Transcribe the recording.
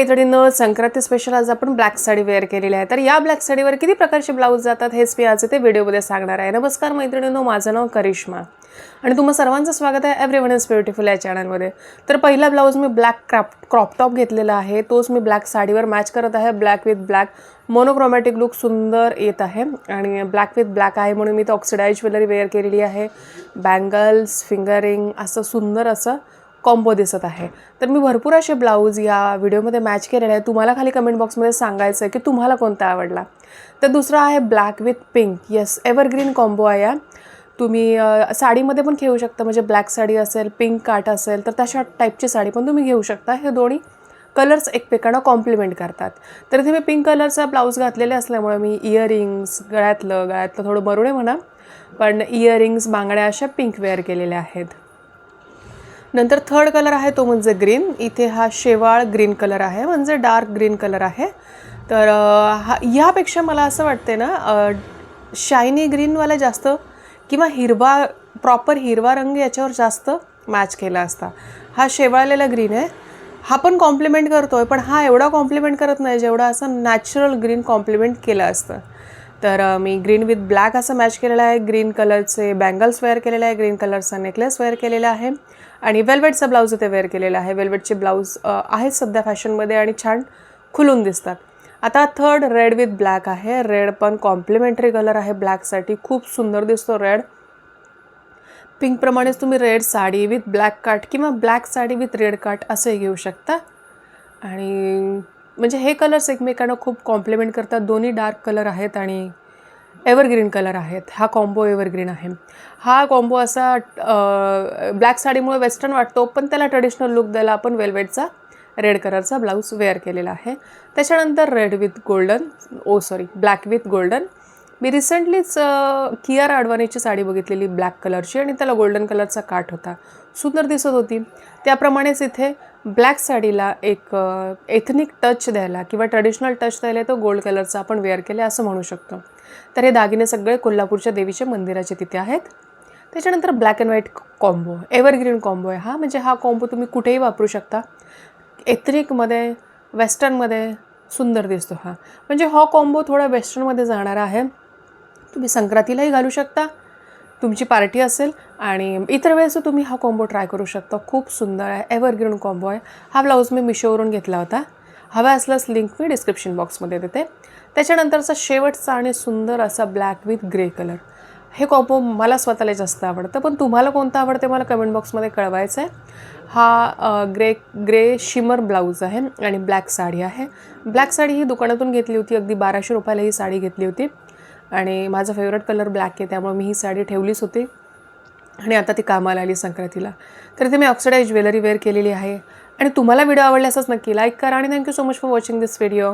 मैत्रिणींनो, संक्रांती स्पेशल आज आपण ब्लॅक साडी वेअर केलेली आहे। तर या ब्लॅक साडीवर किती प्रकारचे ब्लाउज जातात हेच मी आज ते व्हिडिओमध्ये सांगणार आहे। नमस्कार मैत्रिणींनो, माझं नाव करिश्मा आणि तुम्हा सर्वांचं स्वागत आहे एव्हरीवन इज ब्युटिफुल या चॅनलमध्ये। तर पहिला ब्लाउज मी ब्लॅक क्रॉप टॉप घेतलेला आहे, तोच मी ब्लॅक साडीवर मॅच करत आहे। Black with black monochromatic look सुंदर येत आहे आणि ब्लॅक विथ ब्लॅक आहे म्हणून मी तो ऑक्सिडाइज ज्वेलरी वेअर केलेली आहे। बँगल्स, फिंगरिंग असं सुंदर असं कॉम्बो दिसत आहे। तर मी भरपूर असे ब्लाउज या व्हिडिओमध्ये मॅच केलेले आहे। तुम्हाला खाली कमेंट बॉक्समध्ये सांगायचं आहे की तुम्हाला कोणता आवडला। तर दुसरा आहे black with pink, yes evergreen combo आहे। तुम्ही साडीमध्ये पण घेऊ शकता, म्हणजे ब्लॅक साडी असेल, पिंक काट असेल तर तशा टाईपची साडी पण तुम्ही घेऊ शकता। हे दोन्ही कलर्स एकमेकांना कॉम्प्लिमेंट करतात। तर इथे मी पिंक कलरचा ब्लाउज घातलेले असल्यामुळे मी इयरिंग्स, गळ्यातलं थोडं मरून आहे म्हणा, पण इयरिंग्स, बांगड्या अशा पिंक वेअर केलेल्या आहेत। नंतर थर्ड कलर आहे तो म्हणजे ग्रीन। इथे हा शेवाळ ग्रीन कलर आहे, म्हणजे डार्क ग्रीन कलर आहे। तर ह्यापेक्षा मला असं वाटते ना, शायनी ग्रीनवाला जास्त किंवा हिरवा, प्रॉपर हिरवा रंग याच्यावर जास्त मॅच केला असता। हा शेवाळलेला ग्रीन आहे, हा पण कॉम्प्लिमेंट करतोय, पण हा एवढा कॉम्प्लिमेंट करत नाही जेवढा असं नॅचरल ग्रीन कॉम्प्लिमेंट केलं असतं। तर मी ग्रीन विथ ब्लॅक असं मॅच केलेला आहे। ग्रीन कलरचे बँगल्स वेअर केलेले आहे, ग्रीन कलरचा नेकलेस वेअर केलेला आहे आणि वेल्वेटचा ब्लाऊज इथे वेअर केलेला आहे। वेल्वेटचे ब्लाऊज आहेत सध्या फॅशनमध्ये आणि छान खुलून दिसतात। आता थर्ड रेड विथ ब्लॅक आहे। रेड पण कॉम्प्लिमेंटरी कलर आहे ब्लॅकसाठी, खूप सुंदर दिसतो रेड। पिंकप्रमाणेच तुम्ही रेड साडी विथ ब्लॅक काट किंवा ब्लॅक साडी विथ रेड काट असंही घेऊ शकता आणि म्हणजे हे कलर्स एकमेकांना खूप कॉम्प्लिमेंट करतात। दोन्ही डार्क कलर आहेत आणि एव्हरग्रीन कलर आहेत। हा कॉम्बो एव्हरग्रीन आहे। हा कॉम्बो असा ब्लॅक साडीमुळे वेस्टर्न वाटतो, पण त्याला ट्रेडिशनल लुक द्यायला आपण वेल्वेटचा रेड कलरचा ब्लाऊज वेअर केलेला आहे। त्याच्यानंतर red with golden, black with golden. मी रिसेंटलीच कियारा अडवाणीची साडी बघितलेली ब्लॅक कलरची आणि त्याला गोल्डन कलरचा काट होता, सुंदर दिसत होती। त्याप्रमाणेच इथे ब्लॅक साडीला एक एथनिक टच द्यायला किंवा ट्रेडिशनल टच द्यायला तो गोल्ड कलरचा आपण वेअर केला असं म्हणू शकतो। तर हे दागिने सगळे कोल्हापूरच्या देवीच्या मंदिराचे तिथे आहेत। त्याच्यानंतर black and white combo, evergreen combo आहे हा, म्हणजे हा कॉम्बो तुम्ही कुठेही वापरू शकता। एथनिकमध्ये, वेस्टर्नमध्ये सुंदर दिसतो हा, म्हणजे हा कॉम्बो थोडा वेस्टर्नमध्ये जाणारा आहे। तुम्ही संक्रांतीलाही घालू शकता, तुमची पार्टी असेल, आणि इतर वेळेस तुम्ही हा कॉम्बो ट्राय करू शकता। खूप सुंदर आहे, एव्हरग्रीन कॉम्बो आहे। हा ब्लाऊज मी मिशोवरून घेतला होता, हवा असल्यास लिंक मी डिस्क्रिप्शन बॉक्समध्ये देते। त्याच्यानंतरचा शेवटचा आणि सुंदर असा ब्लॅक विथ ग्रे कलर, हे कॉम्बो मला स्वतःला जास्त आवडतं, पण तुम्हाला कोणतं आवडते मला कमेंट बॉक्समध्ये कळवायचं आहे। हा ग्रे शिमर ब्लाऊज आहे आणि ब्लॅक साडी आहे। ब्लॅक साडी ही दुकानातून घेतली होती, अगदी 1200 रुपयाला ही साडी घेतली होती आणि माझा फेवरेट कलर ब्लॅक आहे, त्यामुळे मी ही साडी ठेवलीच होती आणि आता ती कामाला आली संक्रांतीला। तर इथे मी ऑक्सिडाइज ज्वेलरी वेअर केलेली आहे आणि तुम्हाला व्हिडिओ आवडल्यासच नक्की लाईक करा आणि thank you so much for watching this video.